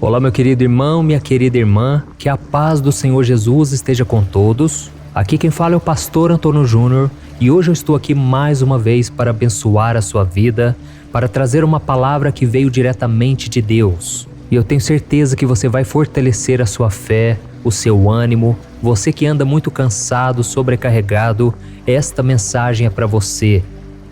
Olá, meu querido irmão, minha querida irmã, que a paz do Senhor Jesus esteja com todos. Aqui quem fala é o pastor Antônio Júnior e hoje eu estou aqui mais uma vez para abençoar a sua vida, para trazer uma palavra que veio diretamente de Deus. E eu tenho certeza que você vai fortalecer a sua fé, o seu ânimo. Você que anda muito cansado, sobrecarregado, esta mensagem é para você.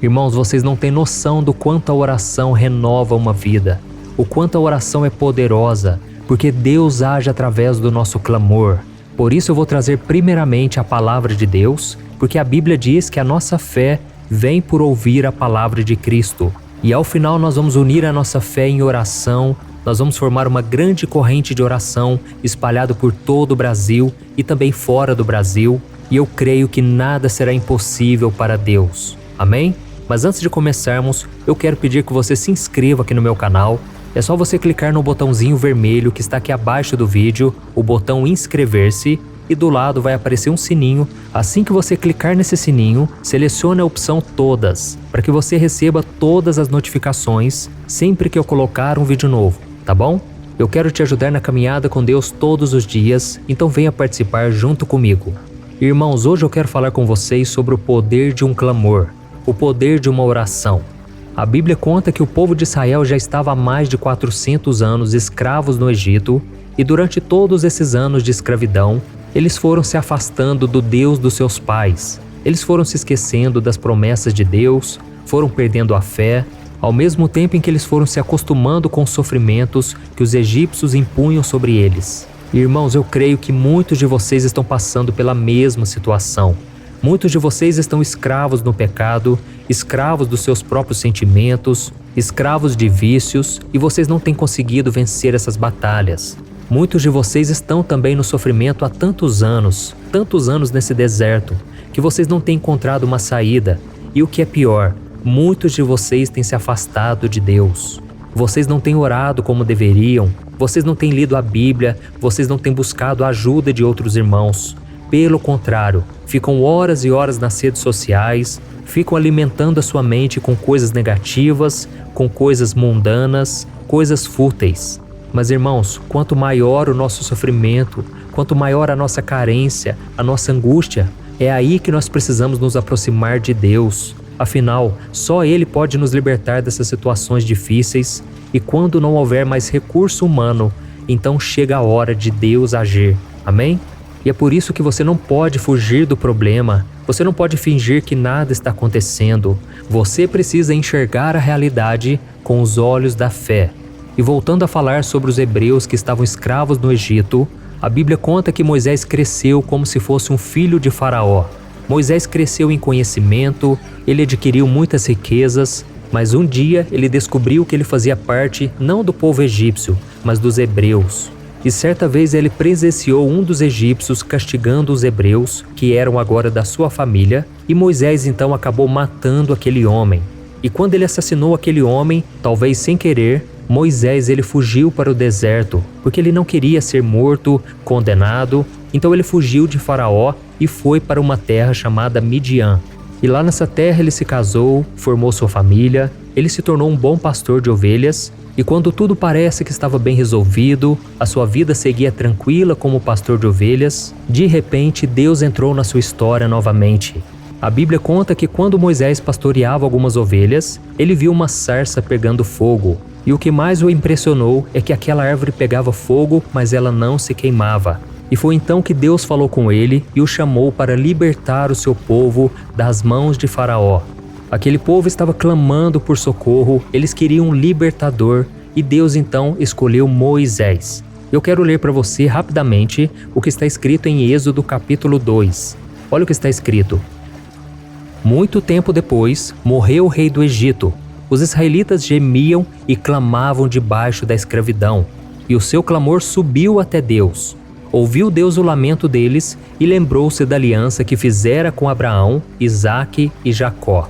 Irmãos, vocês não têm noção do quanto a oração renova uma vida. O quanto a oração é poderosa, porque Deus age através do nosso clamor. Por isso eu vou trazer primeiramente a palavra de Deus, porque a Bíblia diz que a nossa fé vem por ouvir a palavra de Cristo. E ao final nós vamos unir a nossa fé em oração, nós vamos formar uma grande corrente de oração espalhada por todo o Brasil e também fora do Brasil. E eu creio que nada será impossível para Deus. Amém? Mas antes de começarmos, eu quero pedir que você se inscreva aqui no meu canal. É só você clicar no botãozinho vermelho que está aqui abaixo do vídeo, o botão inscrever-se, e do lado vai aparecer um sininho. Assim que você clicar nesse sininho, selecione a opção todas, para que você receba todas as notificações sempre que eu colocar um vídeo novo, tá bom? Eu quero te ajudar na caminhada com Deus todos os dias, então venha participar junto comigo. Irmãos, hoje eu quero falar com vocês sobre o poder de um clamor, o poder de uma oração. A Bíblia conta que o povo de Israel já estava há mais de 400 anos escravos no Egito, e durante todos esses anos de escravidão, eles foram se afastando do Deus dos seus pais. Eles foram se esquecendo das promessas de Deus, foram perdendo a fé, ao mesmo tempo em que eles foram se acostumando com os sofrimentos que os egípcios impunham sobre eles. Irmãos, eu creio que muitos de vocês estão passando pela mesma situação. Muitos de vocês estão escravos no pecado, escravos dos seus próprios sentimentos, escravos de vícios, e vocês não têm conseguido vencer essas batalhas. Muitos de vocês estão também no sofrimento há tantos anos nesse deserto, que vocês não têm encontrado uma saída. E o que é pior, muitos de vocês têm se afastado de Deus. Vocês não têm orado como deveriam, vocês não têm lido a Bíblia, vocês não têm buscado a ajuda de outros irmãos. Pelo contrário, ficam horas e horas nas redes sociais, ficam alimentando a sua mente com coisas negativas, com coisas mundanas, coisas fúteis. Mas irmãos, quanto maior o nosso sofrimento, quanto maior a nossa carência, a nossa angústia, é aí que nós precisamos nos aproximar de Deus. Afinal, só Ele pode nos libertar dessas situações difíceis, e quando não houver mais recurso humano, então chega a hora de Deus agir. Amém? E é por isso que você não pode fugir do problema, você não pode fingir que nada está acontecendo. Você precisa enxergar a realidade com os olhos da fé. E voltando a falar sobre os hebreus que estavam escravos no Egito, a Bíblia conta que Moisés cresceu como se fosse um filho de Faraó. Moisés cresceu em conhecimento, ele adquiriu muitas riquezas, mas um dia ele descobriu que ele fazia parte não do povo egípcio, mas dos hebreus. E certa vez ele presenciou um dos egípcios castigando os hebreus, que eram agora da sua família, e Moisés então acabou matando aquele homem. E quando ele assassinou aquele homem, talvez sem querer, Moisés ele fugiu para o deserto, porque ele não queria ser morto, condenado. Então ele fugiu de Faraó e foi para uma terra chamada Midian. E lá nessa terra ele se casou, formou sua família, ele se tornou um bom pastor de ovelhas. E quando tudo parece que estava bem resolvido, a sua vida seguia tranquila como pastor de ovelhas, de repente Deus entrou na sua história novamente. A Bíblia conta que quando Moisés pastoreava algumas ovelhas, ele viu uma sarça pegando fogo. E o que mais o impressionou é que aquela árvore pegava fogo, mas ela não se queimava. E foi então que Deus falou com ele e o chamou para libertar o seu povo das mãos de Faraó. Aquele povo estava clamando por socorro, eles queriam um libertador, e Deus então escolheu Moisés. Eu quero ler para você rapidamente o que está escrito em Êxodo capítulo 2. Olha o que está escrito. Muito tempo depois, morreu o rei do Egito. Os israelitas gemiam e clamavam debaixo da escravidão, e o seu clamor subiu até Deus. Ouviu Deus o lamento deles e lembrou-se da aliança que fizera com Abraão, Isaque e Jacó.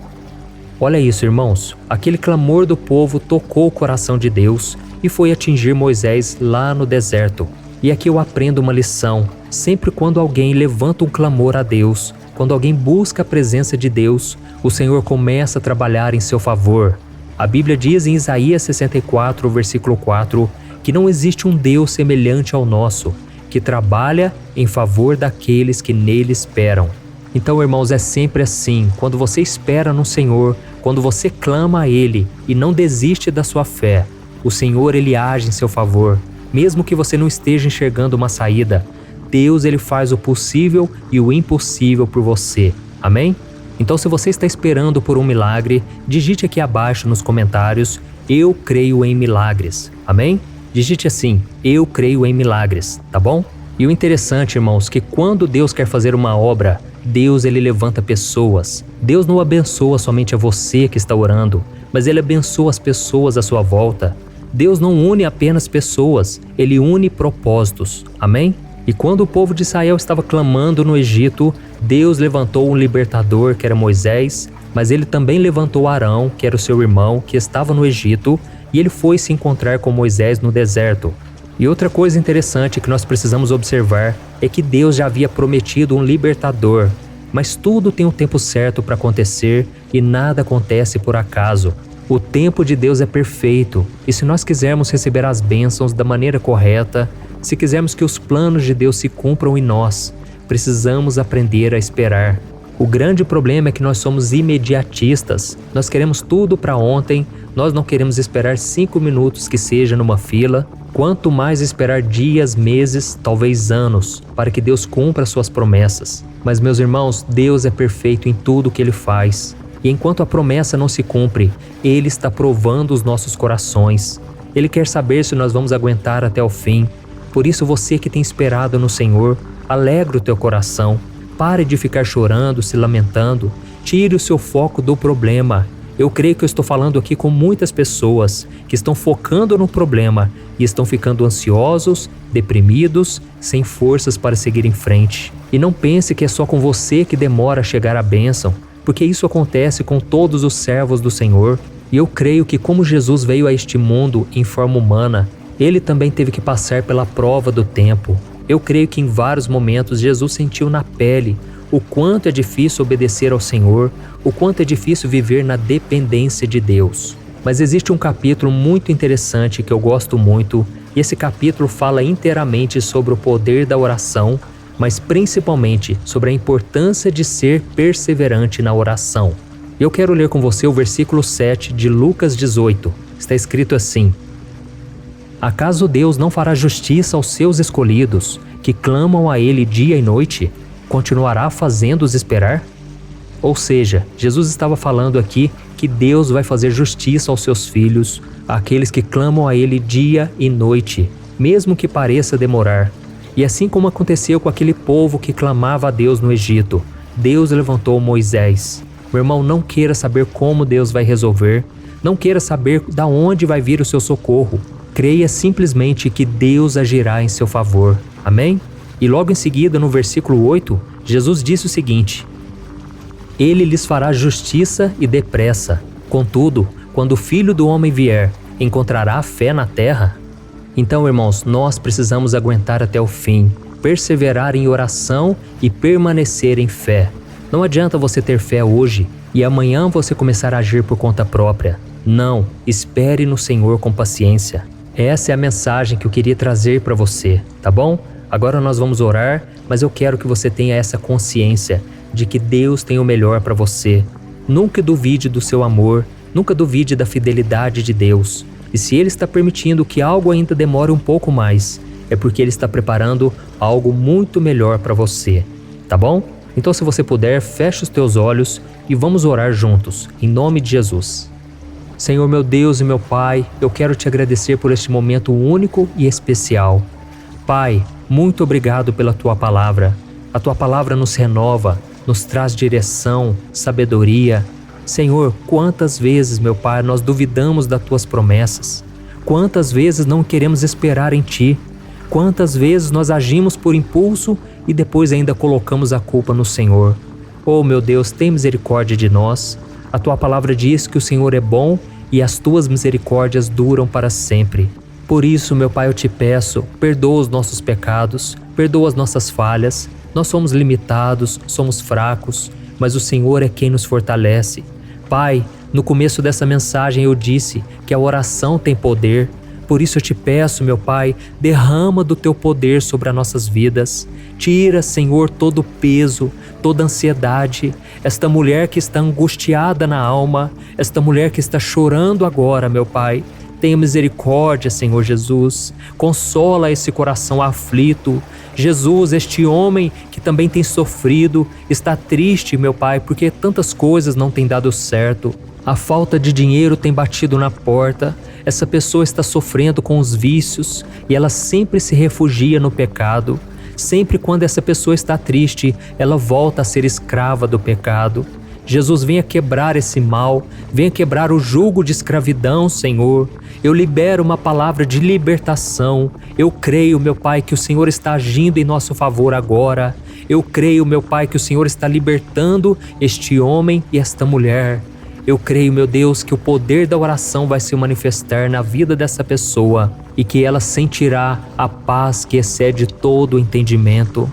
Olha isso, irmãos, aquele clamor do povo tocou o coração de Deus e foi atingir Moisés lá no deserto. E aqui eu aprendo uma lição: sempre quando alguém levanta um clamor a Deus, quando alguém busca a presença de Deus, o Senhor começa a trabalhar em seu favor. A Bíblia diz em Isaías 64, versículo 4, que não existe um Deus semelhante ao nosso, que trabalha em favor daqueles que nele esperam. Então, irmãos, é sempre assim, quando você espera no Senhor, quando você clama a Ele e não desiste da sua fé, o Senhor, Ele age em seu favor. Mesmo que você não esteja enxergando uma saída, Deus, Ele faz o possível e o impossível por você. Amém? Então, se você está esperando por um milagre, digite aqui abaixo nos comentários: eu creio em milagres. Amém? Digite assim: eu creio em milagres, tá bom? E o interessante, irmãos, que quando Deus quer fazer uma obra, Deus, Ele levanta pessoas. Deus não abençoa somente a você que está orando, mas Ele abençoa as pessoas à sua volta. Deus não une apenas pessoas, Ele une propósitos. Amém? E quando o povo de Israel estava clamando no Egito, Deus levantou um libertador, que era Moisés, mas Ele também levantou Arão, que era o seu irmão, que estava no Egito, e ele foi se encontrar com Moisés no deserto. E outra coisa interessante que nós precisamos observar é que Deus já havia prometido um libertador, mas tudo tem um tempo certo para acontecer e nada acontece por acaso. O tempo de Deus é perfeito, e se nós quisermos receber as bênçãos da maneira correta, se quisermos que os planos de Deus se cumpram em nós, precisamos aprender a esperar. O grande problema é que nós somos imediatistas, nós queremos tudo para ontem, nós não queremos esperar 5 minutos que seja numa fila, quanto mais esperar dias, meses, talvez anos, para que Deus cumpra suas promessas. Mas, meus irmãos, Deus é perfeito em tudo o que Ele faz. E enquanto a promessa não se cumpre, Ele está provando os nossos corações. Ele quer saber se nós vamos aguentar até o fim. Por isso, você que tem esperado no Senhor, alegre o teu coração. Pare de ficar chorando, se lamentando. Tire o seu foco do problema. Eu creio que eu estou falando aqui com muitas pessoas que estão focando no problema e estão ficando ansiosos, deprimidos, sem forças para seguir em frente. E não pense que é só com você que demora a chegar à bênção, porque isso acontece com todos os servos do Senhor. E eu creio que como Jesus veio a este mundo em forma humana, Ele também teve que passar pela prova do tempo. Eu creio que em vários momentos Jesus sentiu na pele o quanto é difícil obedecer ao Senhor, o quanto é difícil viver na dependência de Deus. Mas existe um capítulo muito interessante que eu gosto muito, e esse capítulo fala inteiramente sobre o poder da oração, mas principalmente sobre a importância de ser perseverante na oração. Eu quero ler com você o versículo 7 de Lucas 18. Está escrito assim: acaso Deus não fará justiça aos seus escolhidos, que clamam a Ele dia e noite? Continuará fazendo-os esperar? Ou seja, Jesus estava falando aqui que Deus vai fazer justiça aos seus filhos, aqueles que clamam a Ele dia e noite, mesmo que pareça demorar. E assim como aconteceu com aquele povo que clamava a Deus no Egito, Deus levantou Moisés. Meu irmão, não queira saber como Deus vai resolver, não queira saber da onde vai vir o seu socorro. Creia simplesmente que Deus agirá em seu favor. Amém? E logo em seguida, no versículo 8, Jesus disse o seguinte: Ele lhes fará justiça e depressa. Contudo, quando o Filho do Homem vier, encontrará fé na terra? Então, irmãos, nós precisamos aguentar até o fim, perseverar em oração e permanecer em fé. Não adianta você ter fé hoje e amanhã você começar a agir por conta própria. Não, espere no Senhor com paciência. Essa é a mensagem que eu queria trazer para você, tá bom? Agora nós vamos orar, mas eu quero que você tenha essa consciência de que Deus tem o melhor para você. Nunca duvide do seu amor, nunca duvide da fidelidade de Deus. E se Ele está permitindo que algo ainda demore um pouco mais, é porque Ele está preparando algo muito melhor para você, tá bom? Então, se você puder, feche os teus olhos e vamos orar juntos, em nome de Jesus. Senhor, meu Deus e meu Pai, eu quero te agradecer por este momento único e especial. Pai, muito obrigado pela Tua palavra. A Tua palavra nos renova, nos traz direção, sabedoria. Senhor, quantas vezes, meu Pai, nós duvidamos das Tuas promessas? Quantas vezes não queremos esperar em Ti? Quantas vezes nós agimos por impulso e depois ainda colocamos a culpa no Senhor? Oh, meu Deus, tem misericórdia de nós. A Tua palavra diz que o Senhor é bom e as Tuas misericórdias duram para sempre. Por isso, meu Pai, eu te peço, perdoa os nossos pecados, perdoa as nossas falhas. Nós somos limitados, somos fracos, mas o Senhor é quem nos fortalece. Pai, no começo dessa mensagem eu disse que a oração tem poder, Por isso eu te peço, meu Pai, derrama do teu poder sobre as nossas vidas. Tira, Senhor, todo o peso, toda a ansiedade. Esta mulher que está angustiada na alma, esta mulher que está chorando agora, meu Pai. Tenha misericórdia, Senhor Jesus. Consola esse coração aflito. Jesus, este homem que também tem sofrido, está triste, meu Pai, porque tantas coisas não têm dado certo. A falta de dinheiro tem batido na porta. Essa pessoa está sofrendo com os vícios e ela sempre se refugia no pecado. Sempre quando essa pessoa está triste, ela volta a ser escrava do pecado. Jesus, venha quebrar esse mal, venha quebrar o jugo de escravidão, Senhor. Eu libero uma palavra de libertação. Eu creio, meu Pai, que o Senhor está agindo em nosso favor agora. Eu creio, meu Pai, que o Senhor está libertando este homem e esta mulher. Eu creio, meu Deus, que o poder da oração vai se manifestar na vida dessa pessoa e que ela sentirá a paz que excede todo o entendimento.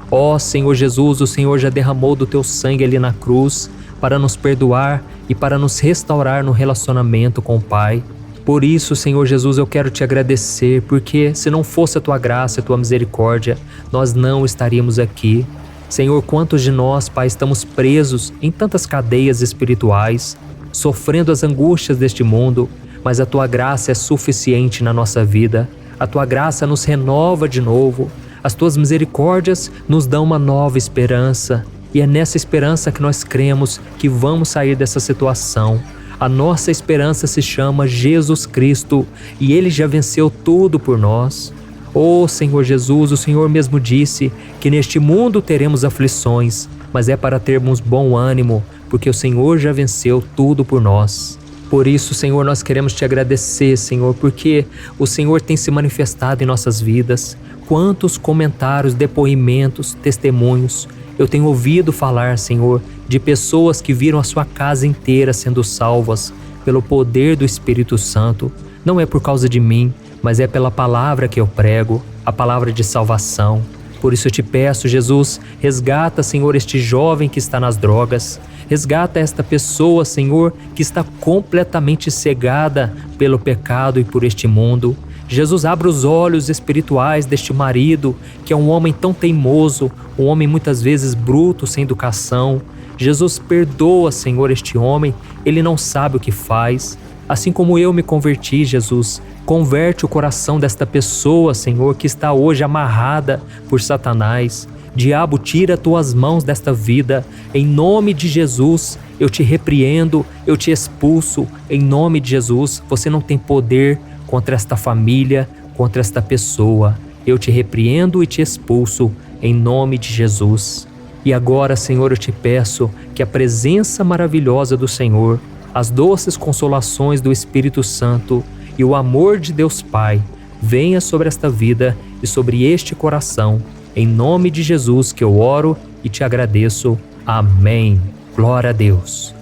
Ó Senhor Jesus, o Senhor já derramou do teu sangue ali na cruz para nos perdoar e para nos restaurar no relacionamento com o Pai. Por isso, Senhor Jesus, eu quero te agradecer, porque se não fosse a tua graça e a tua misericórdia, nós não estaríamos aqui. Senhor, quantos de nós, Pai, estamos presos em tantas cadeias espirituais, sofrendo as angústias deste mundo, mas a Tua graça é suficiente na nossa vida. A Tua graça nos renova de novo. As Tuas misericórdias nos dão uma nova esperança. E é nessa esperança que nós cremos que vamos sair dessa situação. A nossa esperança se chama Jesus Cristo e Ele já venceu tudo por nós. Oh Senhor Jesus, o Senhor mesmo disse que neste mundo teremos aflições, mas é para termos bom ânimo, porque o Senhor já venceu tudo por nós. Por isso, Senhor, nós queremos te agradecer, Senhor, porque o Senhor tem se manifestado em nossas vidas. Quantos comentários, depoimentos, testemunhos eu tenho ouvido falar, Senhor, de pessoas que viram a sua casa inteira sendo salvas pelo poder do Espírito Santo. Não é por causa de mim, mas é pela palavra que eu prego, a palavra de salvação. Por isso eu te peço, Jesus, resgata, Senhor, este jovem que está nas drogas. Resgata esta pessoa, Senhor, que está completamente cegada pelo pecado e por este mundo. Jesus, abra os olhos espirituais deste marido, que é um homem tão teimoso, um homem muitas vezes bruto, sem educação. Jesus, perdoa, Senhor, este homem, ele não sabe o que faz. Assim como eu me converti, Jesus, converte o coração desta pessoa, Senhor, que está hoje amarrada por Satanás. Diabo, tira tuas mãos desta vida. Em nome de Jesus, eu te repreendo, eu te expulso. Em nome de Jesus, você não tem poder contra esta família, contra esta pessoa. Eu te repreendo e te expulso, em nome de Jesus. E agora, Senhor, eu te peço que a presença maravilhosa do Senhor, as doces consolações do Espírito Santo e o amor de Deus Pai venha sobre esta vida e sobre este coração. Em nome de Jesus que eu oro e te agradeço. Amém. Glória a Deus.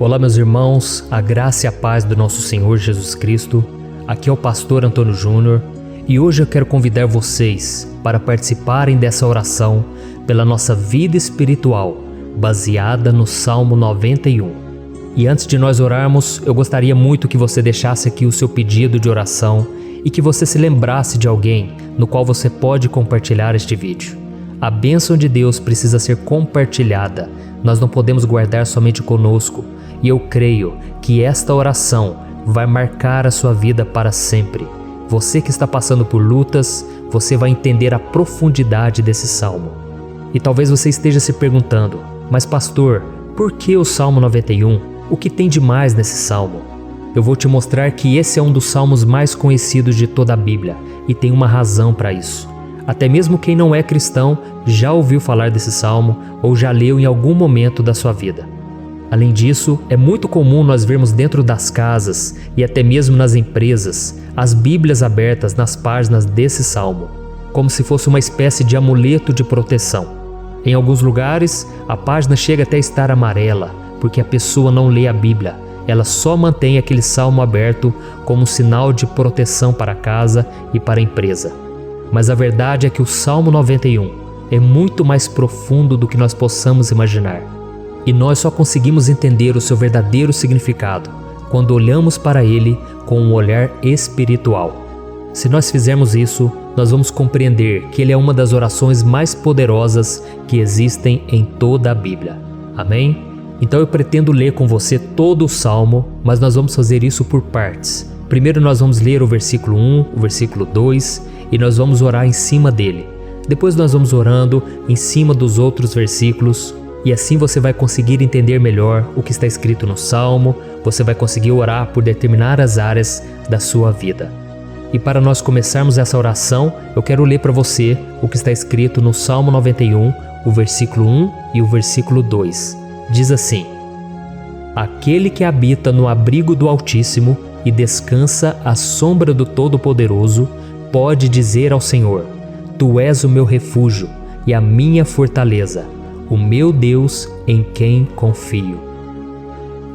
Olá, meus irmãos, a graça e a paz do nosso Senhor Jesus Cristo. Aqui é o pastor Antônio Júnior e hoje eu quero convidar vocês para participarem dessa oração pela nossa vida espiritual, baseada no Salmo 91. E antes de nós orarmos, eu gostaria muito que você deixasse aqui o seu pedido de oração e que você se lembrasse de alguém no qual você pode compartilhar este vídeo. A bênção de Deus precisa ser compartilhada, nós não podemos guardar somente conosco. E eu creio que esta oração vai marcar a sua vida para sempre. Você que está passando por lutas, você vai entender a profundidade desse salmo. E talvez você esteja se perguntando, mas pastor, por que o Salmo 91? O que tem de mais nesse salmo? Eu vou te mostrar que esse é um dos salmos mais conhecidos de toda a Bíblia e tem uma razão para isso. Até mesmo quem não é cristão já ouviu falar desse salmo ou já leu em algum momento da sua vida. Além disso, é muito comum nós vermos dentro das casas e até mesmo nas empresas as Bíblias abertas nas páginas desse salmo, como se fosse uma espécie de amuleto de proteção. Em alguns lugares, a página chega até a estar amarela, porque a pessoa não lê a Bíblia, ela só mantém aquele salmo aberto como sinal de proteção para a casa e para a empresa. Mas a verdade é que o Salmo 91 é muito mais profundo do que nós possamos imaginar. E nós só conseguimos entender o seu verdadeiro significado quando olhamos para ele com um olhar espiritual. Se nós fizermos isso, nós vamos compreender que ele é uma das orações mais poderosas que existem em toda a Bíblia. Amém? Então eu pretendo ler com você todo o Salmo, mas nós vamos fazer isso por partes. Primeiro nós vamos ler o versículo 1, o versículo 2 e nós vamos orar em cima dele. Depois nós vamos orando em cima dos outros versículos e assim você vai conseguir entender melhor o que está escrito no Salmo, você vai conseguir orar por determinadas áreas da sua vida. E para nós começarmos essa oração, eu quero ler para você o que está escrito no Salmo 91, o versículo 1 e o versículo 2. Diz assim: Aquele que habita no abrigo do Altíssimo e descansa à sombra do Todo-Poderoso, pode dizer ao Senhor: Tu és o meu refúgio e a minha fortaleza, o meu Deus em quem confio.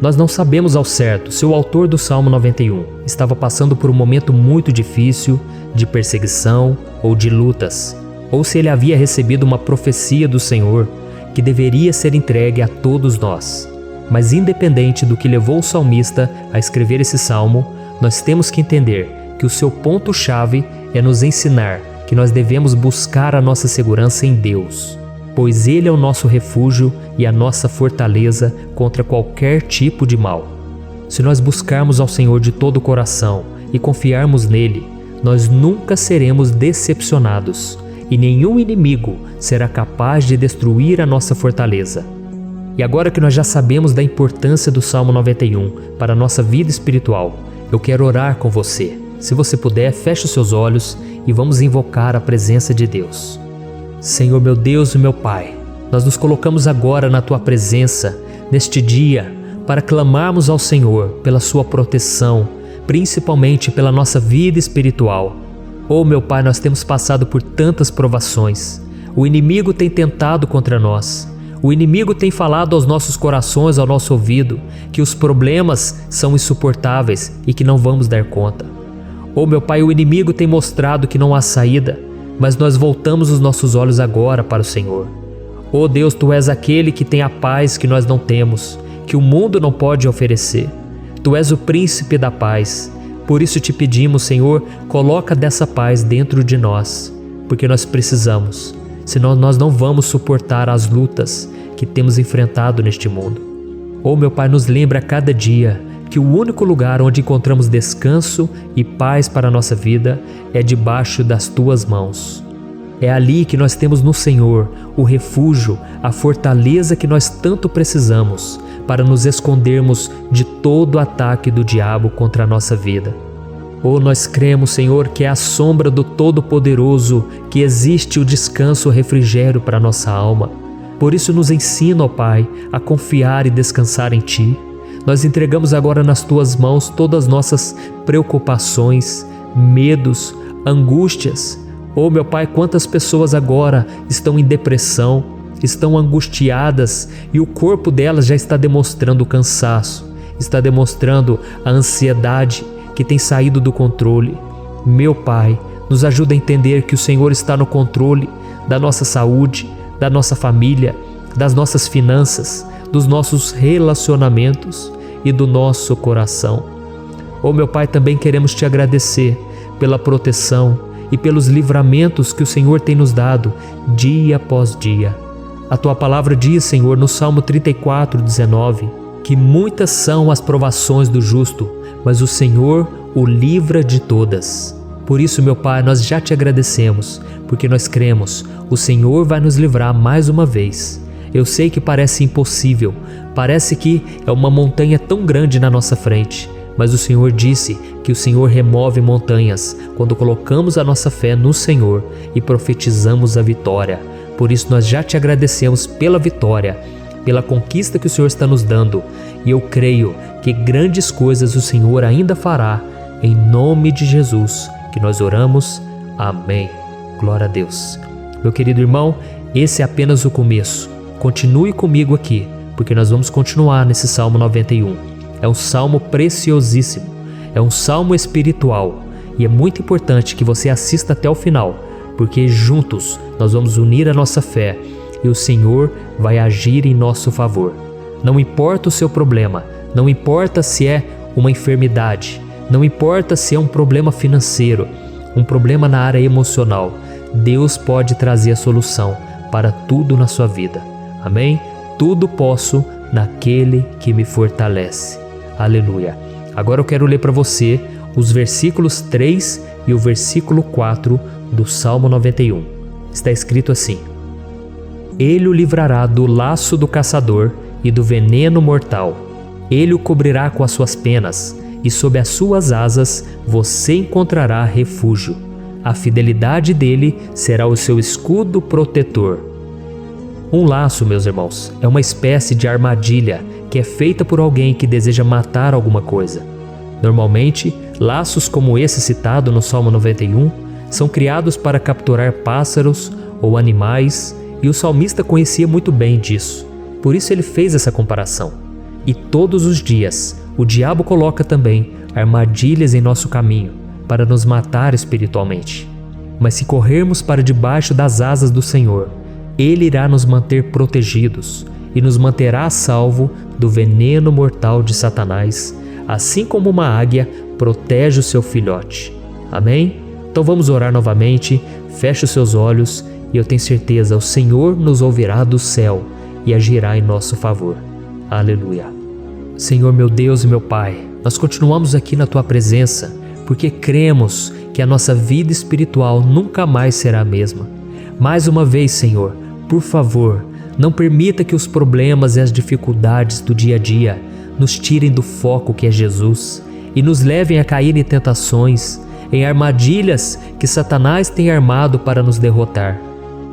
Nós não sabemos ao certo se o autor do Salmo 91 estava passando por um momento muito difícil, de perseguição ou de lutas, ou se ele havia recebido uma profecia do Senhor que deveria ser entregue a todos nós. Mas independente do que levou o salmista a escrever esse salmo, nós temos que entender que o seu ponto-chave é nos ensinar que nós devemos buscar a nossa segurança em Deus, pois Ele é o nosso refúgio e a nossa fortaleza contra qualquer tipo de mal. Se nós buscarmos ao Senhor de todo o coração e confiarmos nele, nós nunca seremos decepcionados e nenhum inimigo será capaz de destruir a nossa fortaleza. E agora que nós já sabemos da importância do Salmo 91 para a nossa vida espiritual, eu quero orar com você. Se você puder, feche os seus olhos e vamos invocar a presença de Deus. Senhor meu Deus e meu Pai, nós nos colocamos agora na Tua presença, neste dia, para clamarmos ao Senhor pela Sua proteção, principalmente pela nossa vida espiritual. Oh meu Pai, nós temos passado por tantas provações. O inimigo tem tentado contra nós. O inimigo tem falado aos nossos corações, ao nosso ouvido, que os problemas são insuportáveis e que não vamos dar conta. Oh meu Pai, o inimigo tem mostrado que não há saída, mas nós voltamos os nossos olhos agora para o Senhor. Oh Deus, Tu és aquele que tem a paz que nós não temos, que o mundo não pode oferecer. Tu és o príncipe da paz. Por isso te pedimos, Senhor, coloca dessa paz dentro de nós, porque nós precisamos, senão nós não vamos suportar as lutas que temos enfrentado neste mundo. Oh meu Pai, nos lembra a cada dia que o único lugar onde encontramos descanso e paz para a nossa vida é debaixo das Tuas mãos. É ali que nós temos no Senhor o refúgio, a fortaleza que nós tanto precisamos para nos escondermos de todo ataque do diabo contra a nossa vida. Oh, nós cremos, Senhor, que é à sombra do Todo-Poderoso que existe o descanso, o refrigério para a nossa alma. Por isso nos ensina, ó Pai, a confiar e descansar em Ti. Nós entregamos agora nas Tuas mãos todas as nossas preocupações, medos, angústias. Oh meu Pai, quantas pessoas agora estão em depressão, estão angustiadas e o corpo delas já está demonstrando o cansaço, está demonstrando a ansiedade que tem saído do controle. Meu Pai, nos ajuda a entender que o Senhor está no controle da nossa saúde, da nossa família, das nossas finanças, dos nossos relacionamentos e do nosso coração. Oh meu Pai, também queremos Te agradecer pela proteção e pelos livramentos que o Senhor tem nos dado dia após dia. A Tua palavra diz, Senhor, no Salmo 34:19, que muitas são as provações do justo, mas o Senhor o livra de todas. Por isso, meu Pai, nós já Te agradecemos, porque nós cremos, o Senhor vai nos livrar mais uma vez. Eu sei que parece impossível, parece que é uma montanha tão grande na nossa frente, mas o Senhor disse que o Senhor remove montanhas quando colocamos a nossa fé no Senhor e profetizamos a vitória. Por isso nós já Te agradecemos pela vitória, pela conquista que o Senhor está nos dando, e eu creio que grandes coisas o Senhor ainda fará. Em nome de Jesus que nós oramos. Amém. Glória a Deus. Meu querido irmão, esse é apenas o começo. Continue comigo aqui, porque nós vamos continuar nesse Salmo 91. É um salmo preciosíssimo, é um salmo espiritual, e é muito importante que você assista até o final, porque juntos nós vamos unir a nossa fé e o Senhor vai agir em nosso favor. Não importa o seu problema, não importa se é uma enfermidade, não importa se é um problema financeiro, um problema na área emocional, Deus pode trazer a solução para tudo na sua vida. Amém? Tudo posso naquele que me fortalece. Aleluia. Agora eu quero ler para você os versículos 3 e o versículo 4 do Salmo 91. Está escrito assim: Ele o livrará do laço do caçador e do veneno mortal. Ele o cobrirá com as suas penas, e sob as suas asas você encontrará refúgio. A fidelidade dele será o seu escudo protetor. Um laço, meus irmãos, é uma espécie de armadilha que é feita por alguém que deseja matar alguma coisa. Normalmente, laços como esse citado no Salmo 91 são criados para capturar pássaros ou animais, e o salmista conhecia muito bem disso. Por isso ele fez essa comparação. E todos os dias, o diabo coloca também armadilhas em nosso caminho para nos matar espiritualmente. Mas se corrermos para debaixo das asas do Senhor, Ele irá nos manter protegidos e nos manterá a salvo do veneno mortal de Satanás, assim como uma águia protege o seu filhote. Amém? Então vamos orar novamente, feche os seus olhos e eu tenho certeza, o Senhor nos ouvirá do céu e agirá em nosso favor. Aleluia. Senhor, meu Deus e meu Pai, nós continuamos aqui na Tua presença porque cremos que a nossa vida espiritual nunca mais será a mesma. Mais uma vez, Senhor, por favor, não permita que os problemas e as dificuldades do dia a dia nos tirem do foco que é Jesus e nos levem a cair em tentações, em armadilhas que Satanás tem armado para nos derrotar.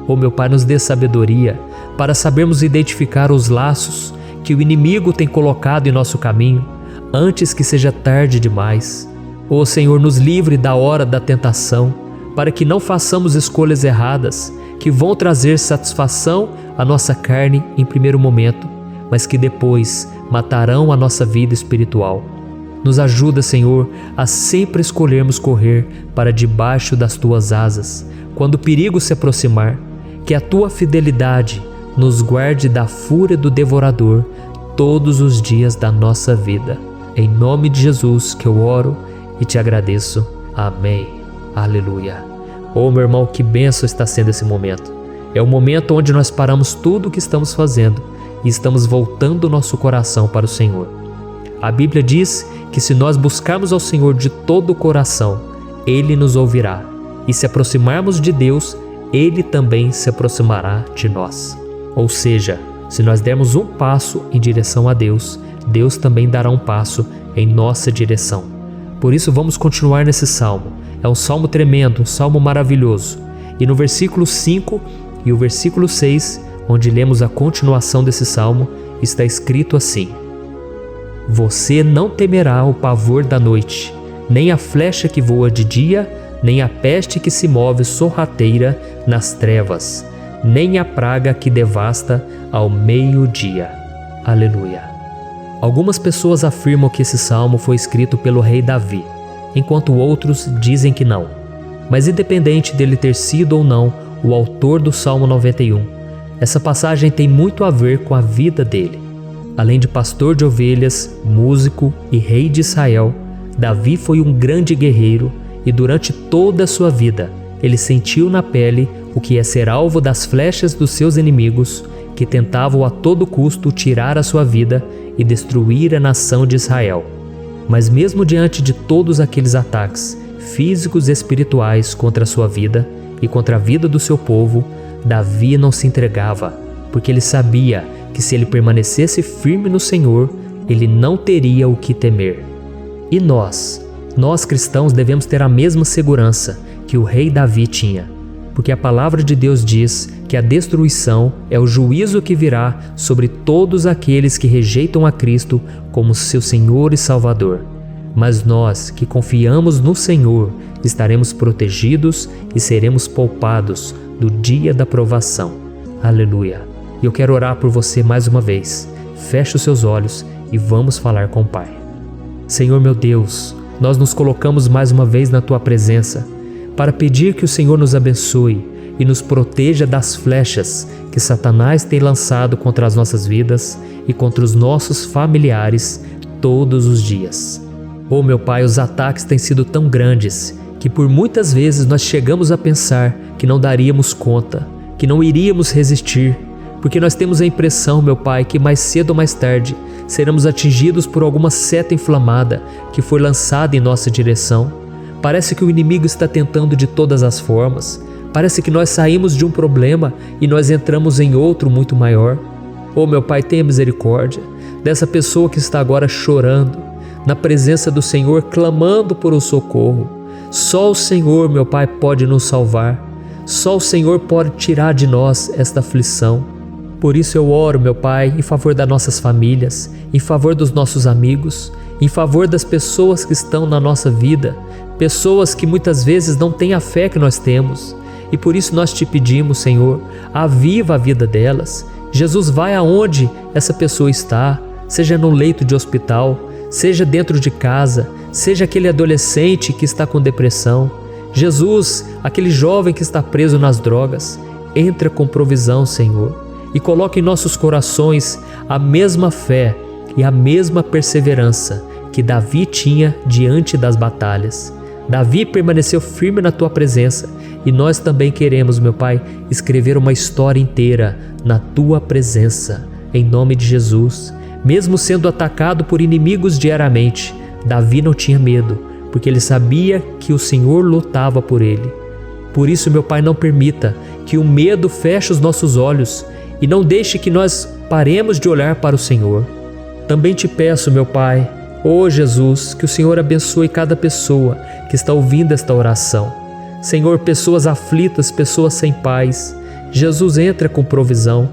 Oh, meu Pai, nos dê sabedoria para sabermos identificar os laços que o inimigo tem colocado em nosso caminho antes que seja tarde demais. Oh, Senhor, nos livre da hora da tentação, para que não façamos escolhas erradas que vão trazer satisfação à nossa carne em primeiro momento, mas que depois matarão a nossa vida espiritual. Nos ajuda, Senhor, a sempre escolhermos correr para debaixo das Tuas asas, quando o perigo se aproximar, que a Tua fidelidade nos guarde da fúria do devorador todos os dias da nossa vida. Em nome de Jesus que eu oro e te agradeço. Amém. Aleluia. Oh, meu irmão, que bênção está sendo esse momento. É o momento onde nós paramos tudo o que estamos fazendo e estamos voltando o nosso coração para o Senhor. A Bíblia diz que se nós buscarmos ao Senhor de todo o coração, Ele nos ouvirá. E se aproximarmos de Deus, Ele também se aproximará de nós. Ou seja, se nós dermos um passo em direção a Deus, Deus também dará um passo em nossa direção. Por isso vamos continuar nesse salmo. É um salmo tremendo, um salmo maravilhoso. E no versículo 5 e o versículo 6, onde lemos a continuação desse salmo, está escrito assim: Você não temerá o pavor da noite, nem a flecha que voa de dia, nem a peste que se move sorrateira nas trevas, nem a praga que devasta ao meio-dia. Aleluia. Algumas pessoas afirmam que esse salmo foi escrito pelo rei Davi, enquanto outros dizem que não. Mas independente dele ter sido ou não o autor do Salmo 91, essa passagem tem muito a ver com a vida dele. Além de pastor de ovelhas, músico e rei de Israel, Davi foi um grande guerreiro e durante toda a sua vida ele sentiu na pele o que é ser alvo das flechas dos seus inimigos que tentavam a todo custo tirar a sua vida e destruir a nação de Israel. Mas mesmo diante de todos aqueles ataques físicos e espirituais contra a sua vida e contra a vida do seu povo, Davi não se entregava, porque ele sabia que se ele permanecesse firme no Senhor, ele não teria o que temer. E nós cristãos devemos ter a mesma segurança que o rei Davi tinha, porque a palavra de Deus diz que a destruição é o juízo que virá sobre todos aqueles que rejeitam a Cristo como seu Senhor e Salvador. Mas nós que confiamos no Senhor estaremos protegidos e seremos poupados do dia da provação. Aleluia. E eu quero orar por você mais uma vez. Feche os seus olhos e vamos falar com o Pai. Senhor meu Deus, nós nos colocamos mais uma vez na Tua presença para pedir que o Senhor nos abençoe e nos proteja das flechas que Satanás tem lançado contra as nossas vidas e contra os nossos familiares todos os dias. Oh, meu Pai, os ataques têm sido tão grandes que por muitas vezes nós chegamos a pensar que não daríamos conta, que não iríamos resistir, porque nós temos a impressão, meu Pai, que mais cedo ou mais tarde seremos atingidos por alguma seta inflamada que foi lançada em nossa direção. Parece que o inimigo está tentando de todas as formas. Parece que nós saímos de um problema e nós entramos em outro muito maior. Oh, meu Pai, tenha misericórdia dessa pessoa que está agora chorando, na presença do Senhor, clamando por um socorro. Só o Senhor, meu Pai, pode nos salvar. Só o Senhor pode tirar de nós esta aflição. Por isso eu oro, meu Pai, em favor das nossas famílias, em favor dos nossos amigos, em favor das pessoas que estão na nossa vida, pessoas que muitas vezes não têm a fé que nós temos. E por isso nós te pedimos, Senhor, aviva a vida delas. Jesus, vai aonde essa pessoa está, seja no leito de hospital, seja dentro de casa, seja aquele adolescente que está com depressão. Jesus, aquele jovem que está preso nas drogas, entra com provisão, Senhor, e coloca em nossos corações a mesma fé e a mesma perseverança que Davi tinha diante das batalhas. Davi permaneceu firme na tua presença e nós também queremos, meu Pai, escrever uma história inteira na tua presença, em nome de Jesus. Mesmo sendo atacado por inimigos diariamente, Davi não tinha medo, porque ele sabia que o Senhor lutava por ele. Por isso, meu Pai, não permita que o medo feche os nossos olhos e não deixe que nós paremos de olhar para o Senhor. Também te peço, meu Pai, ó Jesus, que o Senhor abençoe cada pessoa que está ouvindo esta oração. Senhor, pessoas aflitas, pessoas sem paz. Jesus, entra com provisão.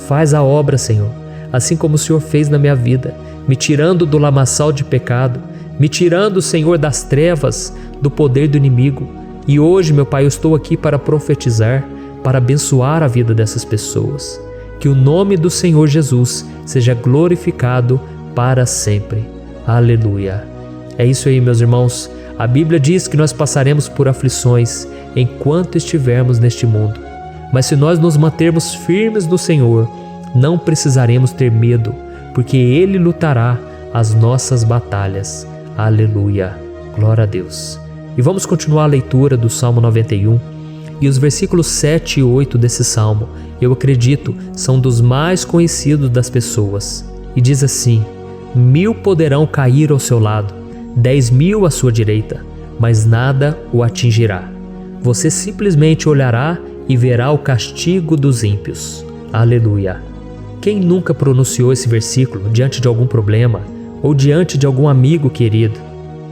Faz a obra, Senhor, assim como o Senhor fez na minha vida, me tirando do lamaçal de pecado, me tirando, Senhor, das trevas, do poder do inimigo. E hoje, meu Pai, eu estou aqui para profetizar, para abençoar a vida dessas pessoas. Que o nome do Senhor Jesus seja glorificado para sempre. Aleluia. É isso aí, meus irmãos. A Bíblia diz que nós passaremos por aflições enquanto estivermos neste mundo. Mas se nós nos mantermos firmes no Senhor, não precisaremos ter medo, porque Ele lutará as nossas batalhas. Aleluia. Glória a Deus. E vamos continuar a leitura do Salmo 91. E os versículos 7 e 8 desse salmo, eu acredito, são dos mais conhecidos das pessoas. E diz assim: 1000 poderão cair ao seu lado, 10.000 à sua direita, mas nada o atingirá. Você simplesmente olhará e verá o castigo dos ímpios. Aleluia. Quem nunca pronunciou esse versículo diante de algum problema ou diante de algum amigo querido?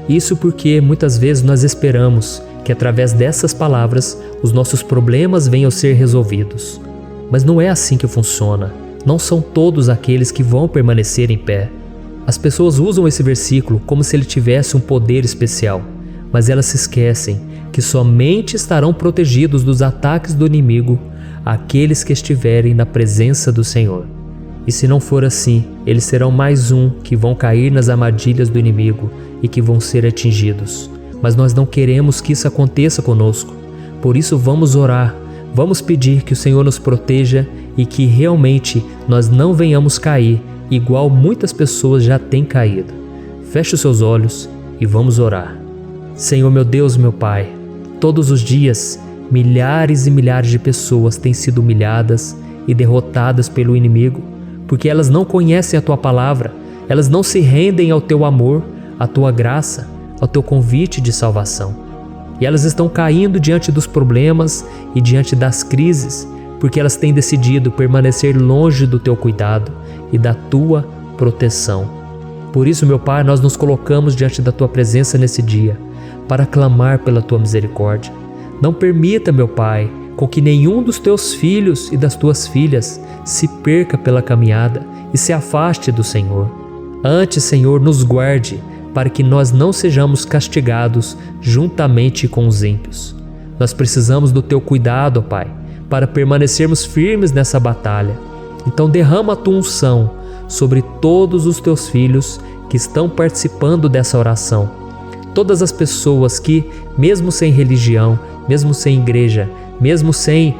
Isso porque muitas vezes nós esperamos que através dessas palavras os nossos problemas venham a ser resolvidos. Mas não é assim que funciona. Não são todos aqueles que vão permanecer em pé. As pessoas usam esse versículo como se ele tivesse um poder especial, mas elas se esquecem que somente estarão protegidos dos ataques do inimigo aqueles que estiverem na presença do Senhor. E se não for assim, eles serão mais um que vão cair nas armadilhas do inimigo e que vão ser atingidos. Mas nós não queremos que isso aconteça conosco. Por isso vamos orar, vamos pedir que o Senhor nos proteja e que realmente nós não venhamos cair igual muitas pessoas já têm caído. Feche os seus olhos e vamos orar. Senhor, meu Deus, meu Pai, todos os dias milhares e milhares de pessoas têm sido humilhadas e derrotadas pelo inimigo, porque elas não conhecem a Tua palavra, elas não se rendem ao Teu amor, à Tua graça, ao Teu convite de salvação. E elas estão caindo diante dos problemas e diante das crises, porque elas têm decidido permanecer longe do Teu cuidado e da Tua proteção. Por isso, meu Pai, nós nos colocamos diante da Tua presença nesse dia, para clamar pela Tua misericórdia. Não permita, meu Pai, com que nenhum dos Teus filhos e das Tuas filhas se perca pela caminhada e se afaste do Senhor. Antes, Senhor, nos guarde, para que nós não sejamos castigados juntamente com os ímpios. Nós precisamos do Teu cuidado, ó Pai, para permanecermos firmes nessa batalha. Então derrama a Tua unção sobre todos os Teus filhos que estão participando dessa oração. Todas as pessoas que, mesmo sem religião, mesmo sem igreja, mesmo sem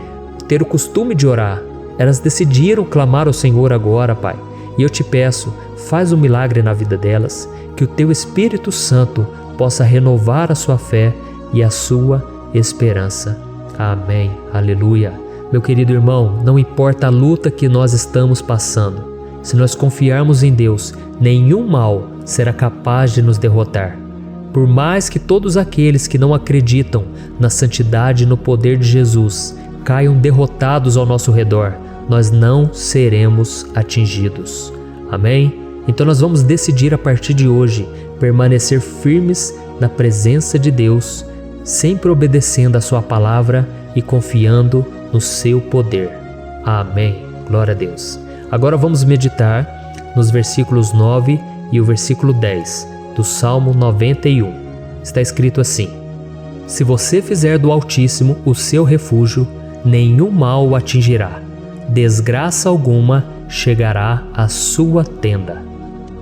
ter o costume de orar, elas decidiram clamar ao Senhor agora, Pai. E eu te peço, faz um milagre na vida delas, que o Teu Espírito Santo possa renovar a sua fé e a sua esperança. Amém. Aleluia. Meu querido irmão, não importa a luta que nós estamos passando, se nós confiarmos em Deus, nenhum mal será capaz de nos derrotar. Por mais que todos aqueles que não acreditam na santidade e no poder de Jesus caiam derrotados ao nosso redor, nós não seremos atingidos. Amém? Então nós vamos decidir a partir de hoje permanecer firmes na presença de Deus, sempre obedecendo a sua palavra e confiando no seu poder. Amém. Glória a Deus. Agora vamos meditar nos versículos 9 e o versículo 10 do Salmo 91. Está escrito assim: Se você fizer do Altíssimo o seu refúgio, nenhum mal o atingirá, desgraça alguma chegará à sua tenda.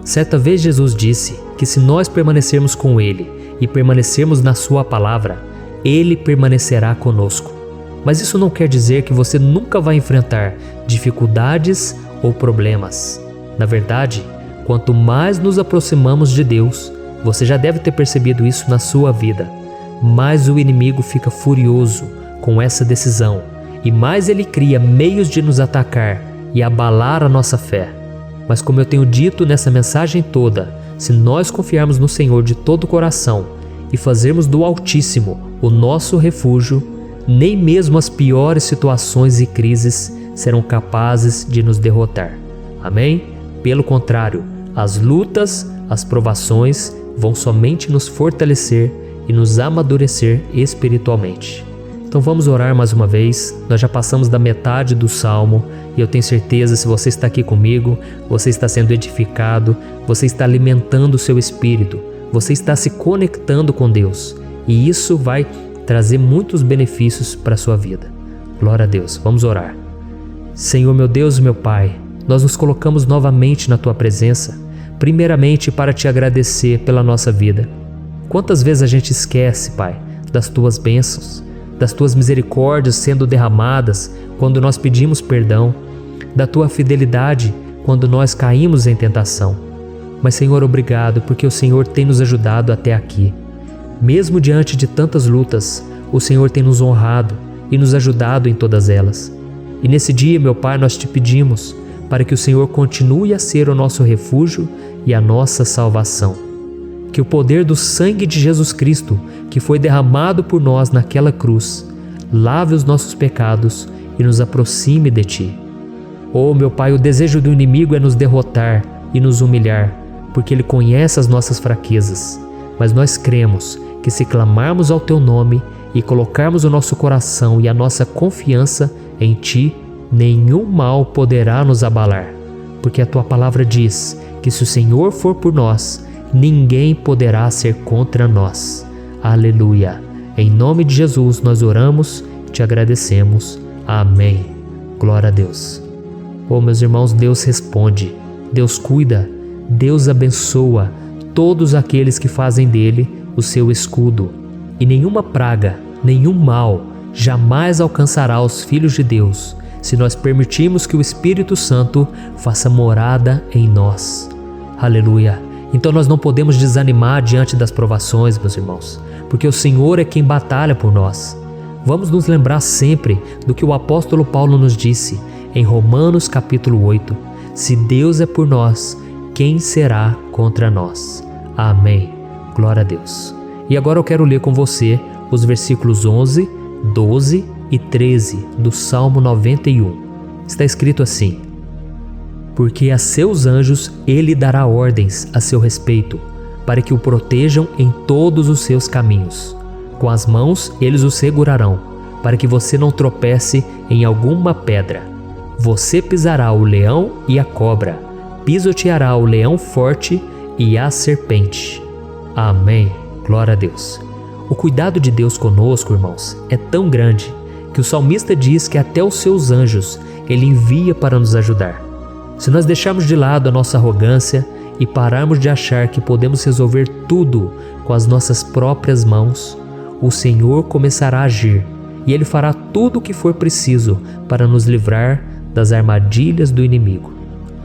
Certa vez Jesus disse que se nós permanecermos com Ele e permanecermos na sua palavra, Ele permanecerá conosco. Mas isso não quer dizer que você nunca vai enfrentar dificuldades ou problemas. Na verdade, quanto mais nos aproximamos de Deus, você já deve ter percebido isso na sua vida, mais o inimigo fica furioso com essa decisão e mais ele cria meios de nos atacar e abalar a nossa fé. Mas como eu tenho dito nessa mensagem toda, se nós confiarmos no Senhor de todo o coração e fazermos do Altíssimo o nosso refúgio, nem mesmo as piores situações e crises serão capazes de nos derrotar. Amém? Pelo contrário, as lutas, as provações vão somente nos fortalecer e nos amadurecer espiritualmente. Então vamos orar mais uma vez. Nós já passamos da metade do Salmo e eu tenho certeza, se você está aqui comigo, você está sendo edificado, você está alimentando o seu espírito, você está se conectando com Deus e isso vai trazer muitos benefícios para a sua vida. Glória a Deus. Vamos orar. Senhor, meu Deus e meu Pai, nós nos colocamos novamente na Tua presença, primeiramente para Te agradecer pela nossa vida. Quantas vezes a gente esquece, Pai, das Tuas bênçãos, das Tuas misericórdias sendo derramadas quando nós pedimos perdão, da Tua fidelidade quando nós caímos em tentação. Mas, Senhor, obrigado, porque o Senhor tem nos ajudado até aqui. Mesmo diante de tantas lutas, o Senhor tem nos honrado e nos ajudado em todas elas. E nesse dia, meu Pai, nós Te pedimos para que o Senhor continue a ser o nosso refúgio e a nossa salvação. Que o poder do sangue de Jesus Cristo, que foi derramado por nós naquela cruz, lave os nossos pecados e nos aproxime de Ti. Oh, meu Pai, o desejo do inimigo é nos derrotar e nos humilhar, porque ele conhece as nossas fraquezas. Mas nós cremos que se clamarmos ao Teu nome e colocarmos o nosso coração e a nossa confiança em Ti, nenhum mal poderá nos abalar, porque a Tua palavra diz que se o Senhor for por nós, ninguém poderá ser contra nós. Aleluia! Em nome de Jesus nós oramos, Te agradecemos. Amém. Glória a Deus. Oh, meus irmãos, Deus responde, Deus cuida, Deus abençoa todos aqueles que fazem dele o seu escudo. E nenhuma praga, nenhum mal jamais alcançará os filhos de Deus, se nós permitirmos que o Espírito Santo faça morada em nós. Aleluia! Então nós não podemos desanimar diante das provações, meus irmãos, porque o Senhor é quem batalha por nós. Vamos nos lembrar sempre do que o apóstolo Paulo nos disse em Romanos capítulo 8. Se Deus é por nós, quem será contra nós? Amém. Glória a Deus. E agora eu quero ler com você os versículos 11, 12 e 13 do Salmo 91. Está escrito assim: Porque a seus anjos ele dará ordens a seu respeito, para que o protejam em todos os seus caminhos. Com as mãos eles o segurarão, para que você não tropece em alguma pedra. Você pisará o leão e a cobra, pisoteará o leão forte e a serpente. Amém. Glória a Deus. O cuidado de Deus conosco, irmãos, é tão grande que o salmista diz que até os seus anjos ele envia para nos ajudar. Se nós deixarmos de lado a nossa arrogância e pararmos de achar que podemos resolver tudo com as nossas próprias mãos, o Senhor começará a agir e Ele fará tudo o que for preciso para nos livrar das armadilhas do inimigo.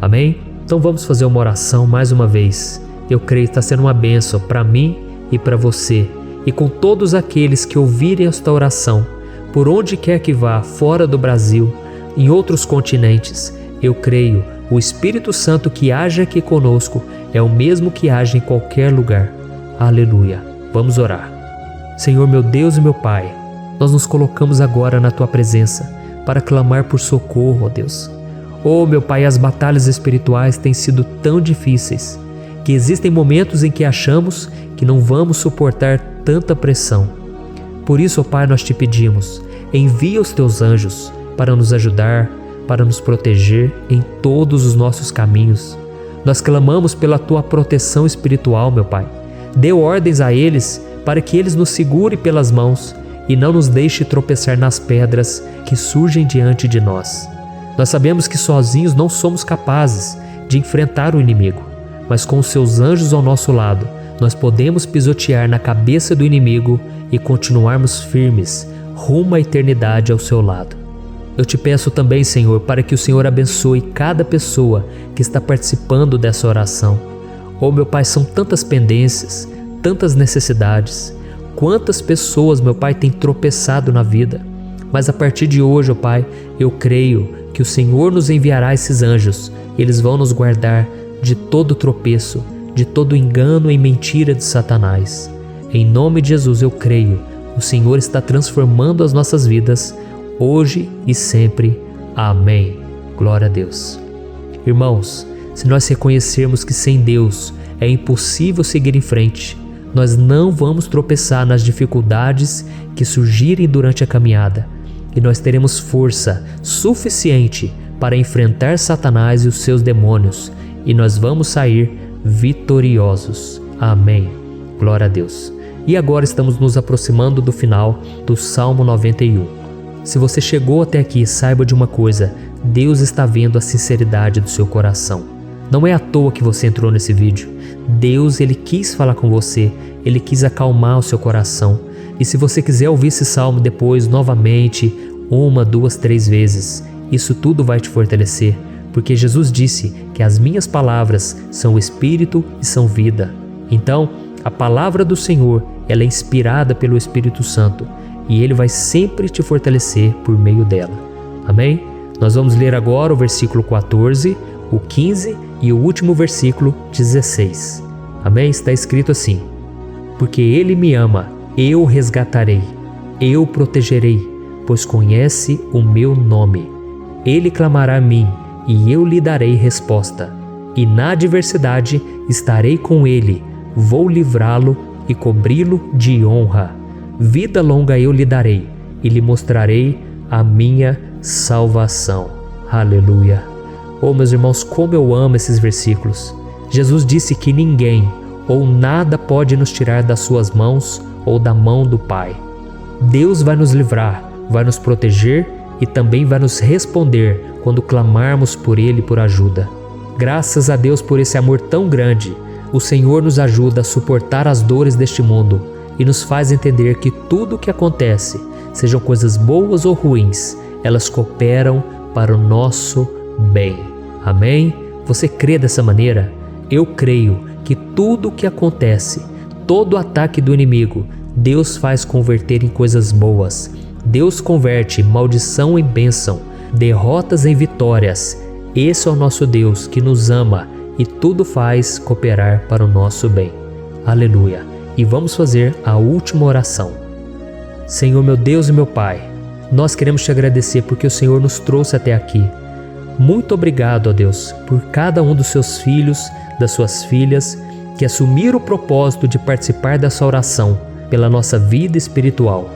Amém? Então vamos fazer uma oração mais uma vez. Eu creio que está sendo uma bênção para mim e para você, e com todos aqueles que ouvirem esta oração, por onde quer que vá, fora do Brasil, em outros continentes. Eu creio, o Espírito Santo que age aqui conosco é o mesmo que age em qualquer lugar. Aleluia. Vamos orar. Senhor, meu Deus e meu Pai, nós nos colocamos agora na Tua presença para clamar por socorro, ó Deus. Oh, meu Pai, as batalhas espirituais têm sido tão difíceis que existem momentos em que achamos que não vamos suportar tanta pressão. Por isso, ó Pai, nós te pedimos, envia os Teus anjos para nos ajudar, para nos proteger em todos os nossos caminhos. Nós clamamos pela Tua proteção espiritual, meu Pai. Dê ordens a eles para que eles nos segurem pelas mãos e não nos deixe tropeçar nas pedras que surgem diante de nós. Nós sabemos que sozinhos não somos capazes de enfrentar o inimigo, mas com os Seus anjos ao nosso lado, nós podemos pisotear na cabeça do inimigo e continuarmos firmes rumo à eternidade ao Seu lado. Eu te peço também, Senhor, para que o Senhor abençoe cada pessoa que está participando dessa oração. Oh, meu Pai, são tantas pendências, tantas necessidades. Quantas pessoas, meu Pai, têm tropeçado na vida. Mas a partir de hoje, ó Pai, eu creio que o Senhor nos enviará esses anjos. Eles vão nos guardar de todo tropeço, de todo engano e mentira de Satanás. Em nome de Jesus eu creio, o Senhor está transformando as nossas vidas, hoje e sempre. Amém. Glória a Deus. Irmãos, se nós reconhecermos que sem Deus é impossível seguir em frente, nós não vamos tropeçar nas dificuldades que surgirem durante a caminhada, e nós teremos força suficiente para enfrentar Satanás e os seus demônios, e nós vamos sair vitoriosos. Amém. Glória a Deus. E agora estamos nos aproximando do final do Salmo 91. Se você chegou até aqui, saiba de uma coisa: Deus está vendo a sinceridade do seu coração. Não é à toa que você entrou nesse vídeo. Deus, Ele quis falar com você, Ele quis acalmar o seu coração. E se você quiser ouvir esse salmo depois, novamente, 1, 2, 3 vezes, isso tudo vai te fortalecer, porque Jesus disse que as minhas palavras são espírito e são vida. Então, a palavra do Senhor, ela é inspirada pelo Espírito Santo, e Ele vai sempre te fortalecer por meio dela. Amém? Nós vamos ler agora o versículo 14, o 15 e o último versículo 16. Amém? Está escrito assim: porque Ele me ama, eu o resgatarei, eu o protegerei, pois conhece o meu nome. Ele clamará a mim, e eu lhe darei resposta. E na adversidade estarei com ele, vou livrá-lo e cobri-lo de honra. Vida longa eu lhe darei, e lhe mostrarei a minha salvação. Aleluia. Oh, meus irmãos, como eu amo esses versículos. Jesus disse que ninguém ou nada pode nos tirar das suas mãos ou da mão do Pai. Deus vai nos livrar, vai nos proteger e também vai nos responder quando clamarmos por Ele por ajuda. Graças a Deus por esse amor tão grande, o Senhor nos ajuda a suportar as dores deste mundo e nos faz entender que tudo o que acontece, sejam coisas boas ou ruins, elas cooperam para o nosso bem. Amém? Você crê dessa maneira? Eu creio que tudo o que acontece, todo ataque do inimigo, Deus faz converter em coisas boas. Deus converte maldição em bênção, derrotas em vitórias. Esse é o nosso Deus que nos ama e tudo faz cooperar para o nosso bem. Aleluia. E vamos fazer a última oração. Senhor, meu Deus e meu Pai, nós queremos te agradecer porque o Senhor nos trouxe até aqui. Muito obrigado, ó Deus, por cada um dos seus filhos, das suas filhas, que assumiram o propósito de participar dessa oração pela nossa vida espiritual.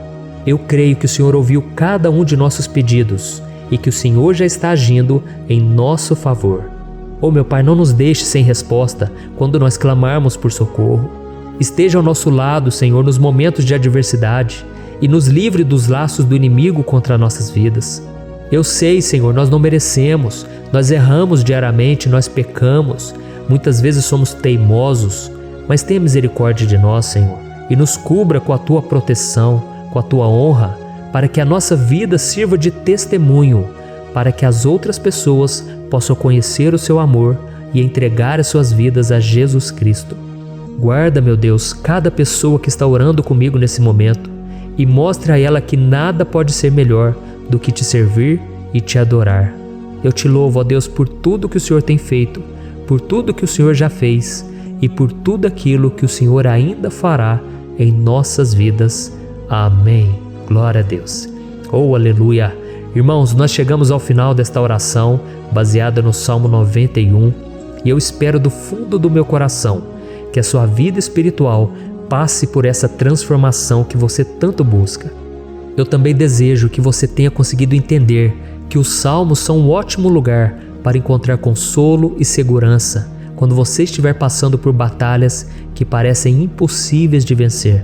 Eu creio que o Senhor ouviu cada um de nossos pedidos e que o Senhor já está agindo em nosso favor. Oh, meu Pai, não nos deixe sem resposta quando nós clamarmos por socorro. Esteja ao nosso lado, Senhor, nos momentos de adversidade e nos livre dos laços do inimigo contra nossas vidas. Eu sei, Senhor, nós não merecemos, nós erramos diariamente, nós pecamos, muitas vezes somos teimosos, mas tenha misericórdia de nós, Senhor, e nos cubra com a Tua proteção, com a Tua honra, para que a nossa vida sirva de testemunho, para que as outras pessoas possam conhecer o Seu amor e entregar as suas vidas a Jesus Cristo. Guarda, meu Deus, cada pessoa que está orando comigo nesse momento e mostre a ela que nada pode ser melhor do que te servir e te adorar. Eu te louvo, ó Deus, por tudo que o Senhor tem feito, por tudo que o Senhor já fez e por tudo aquilo que o Senhor ainda fará em nossas vidas. Amém. Glória a Deus. Oh, aleluia. Irmãos, nós chegamos ao final desta oração baseada no Salmo 91 e eu espero do fundo do meu coração que a sua vida espiritual passe por essa transformação que você tanto busca. Eu também desejo que você tenha conseguido entender que os salmos são um ótimo lugar para encontrar consolo e segurança quando você estiver passando por batalhas que parecem impossíveis de vencer.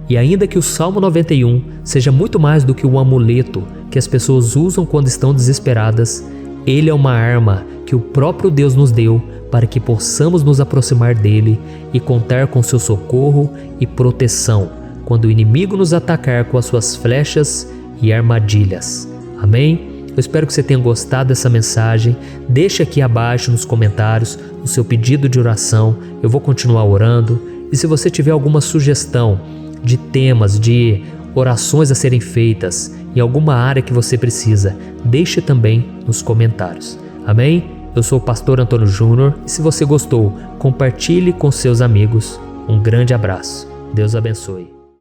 E ainda que o Salmo 91 seja muito mais do que um amuleto que as pessoas usam quando estão desesperadas, ele é uma arma que o próprio Deus nos deu para que possamos nos aproximar dele e contar com seu socorro e proteção quando o inimigo nos atacar com as suas flechas e armadilhas. Amém? Eu espero que você tenha gostado dessa mensagem. Deixe aqui abaixo nos comentários o seu pedido de oração. Eu vou continuar orando. E se você tiver alguma sugestão de temas, de orações a serem feitas em alguma área que você precisa, deixe também nos comentários. Amém? Eu sou o pastor Antônio Júnior e se você gostou, compartilhe com seus amigos. Um grande abraço. Deus abençoe.